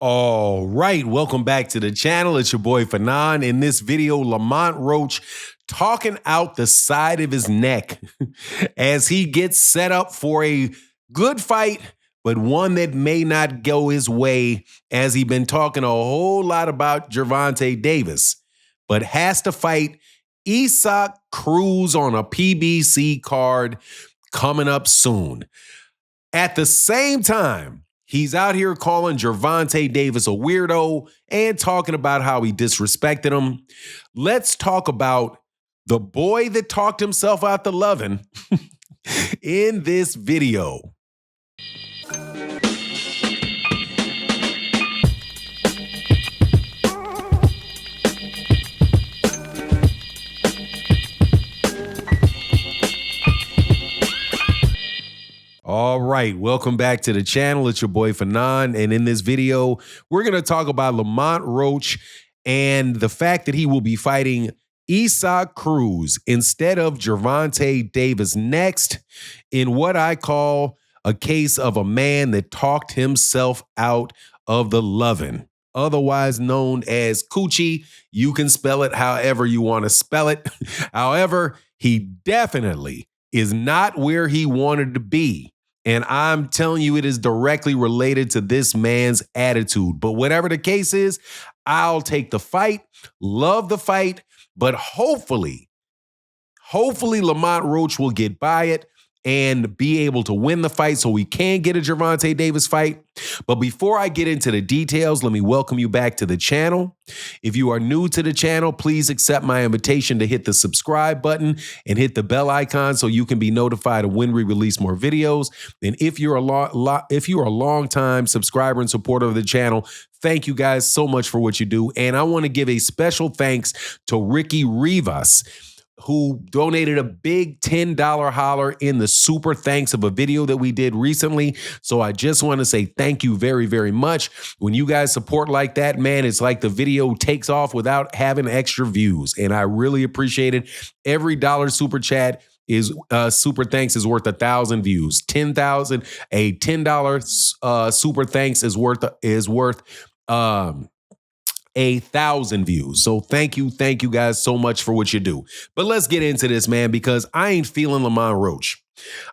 All right, welcome back to the channel. It's your boy Fanon. In this video, Lamont Roach talking out the side of his neck as he gets set up for a good fight, but one that may not go his way, as he's been talking a whole lot about Gervonta Davis, but has to fight Isaac Cruz on a PBC card coming up soon. At the same time, he's out here calling Gervonta Davis a weirdo and talking about how he disrespected him. Let's talk about the boy that talked himself out the lovin' in this video. All right, welcome back to the channel. It's your boy Fanon, and in this video, we're going to talk about Lamont Roach and the fact that he will be fighting Isaac Cruz instead of Gervonta Davis next in what I call a case of a man that talked himself out of the lovin', otherwise known as coochie. You can spell it however you want to spell it. However, he definitely is not where he wanted to be. And I'm telling you, it is directly related to this man's attitude. But whatever the case is, I'll take the fight, love the fight, but hopefully Lamont Roach will get by it and be able to win the fight so we can get a Gervonta Davis fight. But before I get into the details, let me welcome you back to the channel. If you are new to the channel, please accept my invitation to hit the subscribe button and hit the bell icon so you can be notified of when we release more videos. And if you're a long time subscriber and supporter of the channel, thank you guys so much for what you do. And I want to give a special thanks to Ricky Rivas, who donated a big $10 holler in the super thanks of a video that we did recently. So I just want to say thank you very, very much. When you guys support like that, man, it's like the video takes off without having extra views. And I really appreciate it. Every dollar super chat is super thanks is worth 1,000 views. 10,000, a $10 super thanks is worth 1,000 views. So thank you guys so much for what you do. But let's get into this, man, because I ain't feeling Lamont Roach.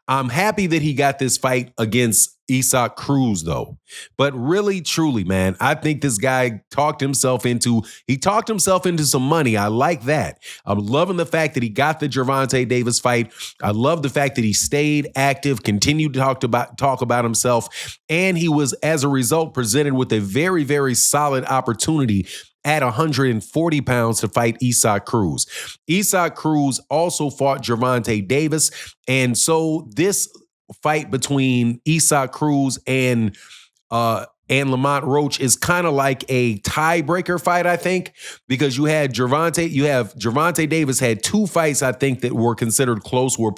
I'm happy that he got this fight against Isaac Cruz, though. But really, truly, man, I think this guy talked himself into some money. I like that. I'm loving the fact that he got the Gervonta Davis fight. I love the fact that he stayed active, continued to talk about himself, and he was, as a result, presented with a very, very solid opportunity at 140 pounds to fight Isaac Cruz. Isaac Cruz also fought Gervonta Davis, and so this fight between Isaac Cruz and Lamont Roach is kind of like a tiebreaker fight, I think, because Gervonta Davis had two fights, I think, that were considered close, where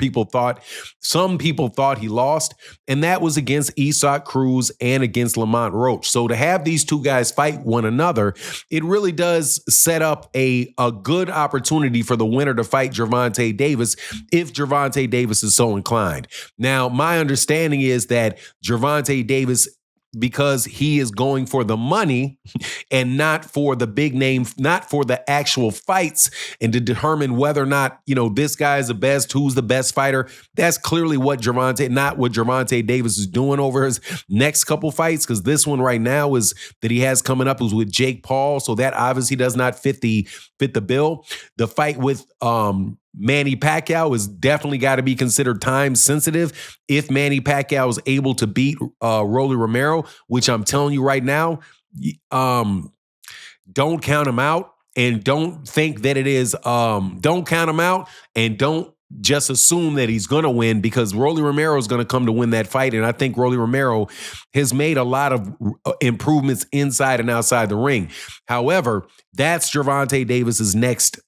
some people thought he lost, and that was against Isaac Cruz and against Lamont Roach. So to have these two guys fight one another, it really does set up a good opportunity for the winner to fight Gervonta Davis if Gervonta Davis is so inclined. Now, my understanding is that Gervonta Davis, because he is going for the money and not for the big name, not for the actual fights, and to determine whether or not, this guy is the best, who's the best fighter. That's clearly not what Gervonta Davis is doing over his next couple fights, because this one right now that he has coming up is with Jake Paul. So that obviously does not fit the bill. The fight with Manny Pacquiao is definitely got to be considered time sensitive if Manny Pacquiao is able to beat Rolly Romero, which I'm telling you right now, don't count him out, and don't think that it is, don't count him out, and don't just assume that he's going to win, because Rolly Romero is going to come to win that fight. And I think Rolly Romero has made a lot of improvements inside and outside the ring. However, that's Gervonta Davis's next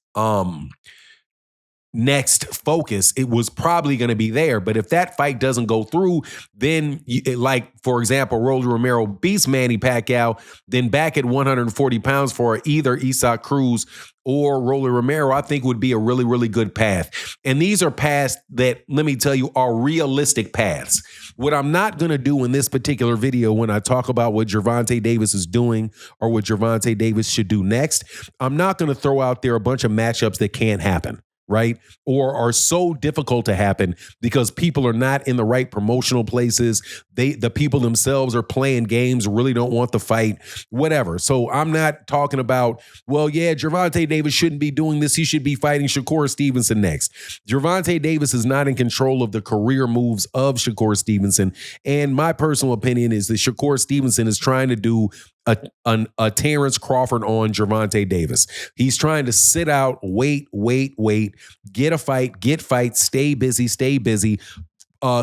next focus, it was probably going to be there. But if that fight doesn't go through, then like, for example, Rolly Romero beats Manny Pacquiao, then back at 140 pounds for either Isaac Cruz or Rolly Romero, I think would be a really, really good path. And these are paths that, let me tell you, are realistic paths. What I'm not going to do in this particular video when I talk about what Gervonta Davis is doing or what Gervonta Davis should do next, I'm not going to throw out there a bunch of matchups that can't happen, right? Or are so difficult to happen because people are not in the right promotional places. The people themselves are playing games, really don't want the fight, whatever. So I'm not talking about, well, yeah, Gervonta Davis shouldn't be doing this. He should be fighting Shakur Stevenson next. Gervonta Davis is not in control of the career moves of Shakur Stevenson. And my personal opinion is that Shakur Stevenson is trying to do a Terrence Crawford on Gervonta Davis. He's trying to sit out, wait, get a fight, stay busy,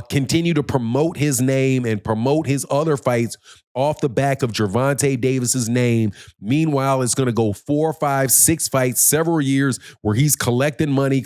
continue to promote his name and promote his other fights off the back of Gervonta Davis's name. Meanwhile, it's going to go 4, 5, 6 fights, several years where he's collecting money.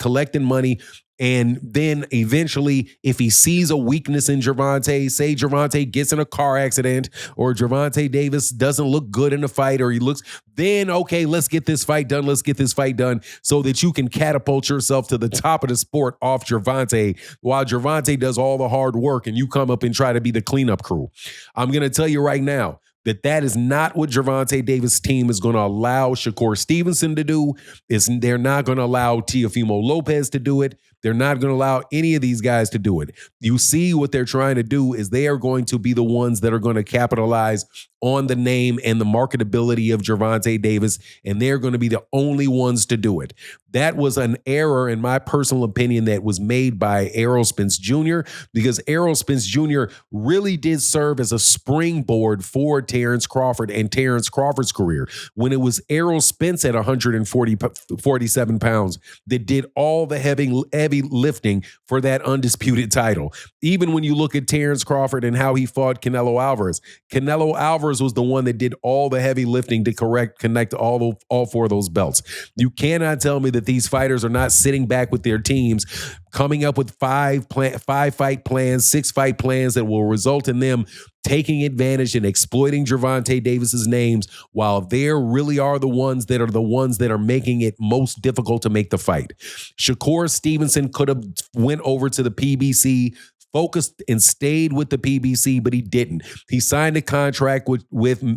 And then eventually, if he sees a weakness in Gervonta, say Gervonta gets in a car accident or Gervonta Davis doesn't look good in the fight or he looks, then, okay, let's get this fight done. Let's get this fight done so that you can catapult yourself to the top of the sport off Gervonta while Gervonta does all the hard work and you come up and try to be the cleanup crew. I'm going to tell you right now, that is not what Gervonta Davis' team is going to allow Shakur Stevenson to do. They're not going to allow Teofimo Lopez to do it. They're not going to allow any of these guys to do it. You see what they're trying to do is they are going to be the ones that are going to capitalize on the name and the marketability of Gervonta Davis, and they're going to be the only ones to do it. That was an error, in my personal opinion, that was made by Errol Spence Jr., because Errol Spence Jr. really did serve as a springboard for Terrence Crawford and Terrence Crawford's career when it was Errol Spence at 147 pounds that did all the heavy lifting for that undisputed title. Even when you look at Terrence Crawford and how he fought Canelo Alvarez was the one that did all the heavy lifting to connect all 4 of those belts. You cannot tell me that these fighters are not sitting back with their teams, coming up with 5 fight plans, 6 fight plans that will result in them taking advantage and exploiting Gervonta Davis's names, while they really are the ones that are making it most difficult to make the fight. Shakur Stevenson could have went over to the PBC, focused and stayed with the PBC, but he didn't. He signed a contract with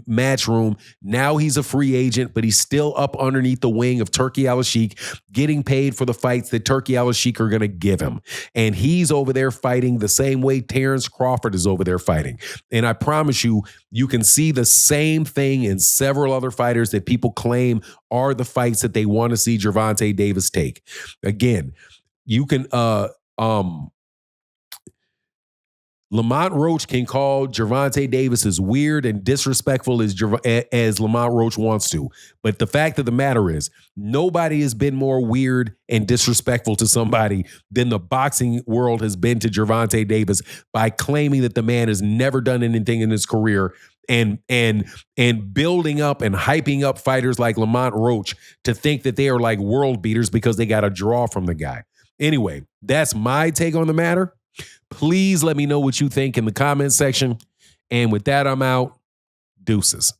Matchroom. Now he's a free agent, but he's still up underneath the wing of Turki Al-Sheikh, getting paid for the fights that Turki Al-Sheikh are going to give him. And he's over there fighting the same way Terrence Crawford is over there fighting. And I promise you, you can see the same thing in several other fighters that people claim are the fights that they want to see Gervonta Davis take. Again, you can Lamont Roach can call Gervonta Davis as weird and disrespectful as Lamont Roach wants to. But the fact of the matter is, nobody has been more weird and disrespectful to somebody than the boxing world has been to Gervonta Davis by claiming that the man has never done anything in his career and building up and hyping up fighters like Lamont Roach to think that they are like world beaters because they got a draw from the guy. Anyway, that's my take on the matter. Please let me know what you think in the comment section. And with that, I'm out. Deuces.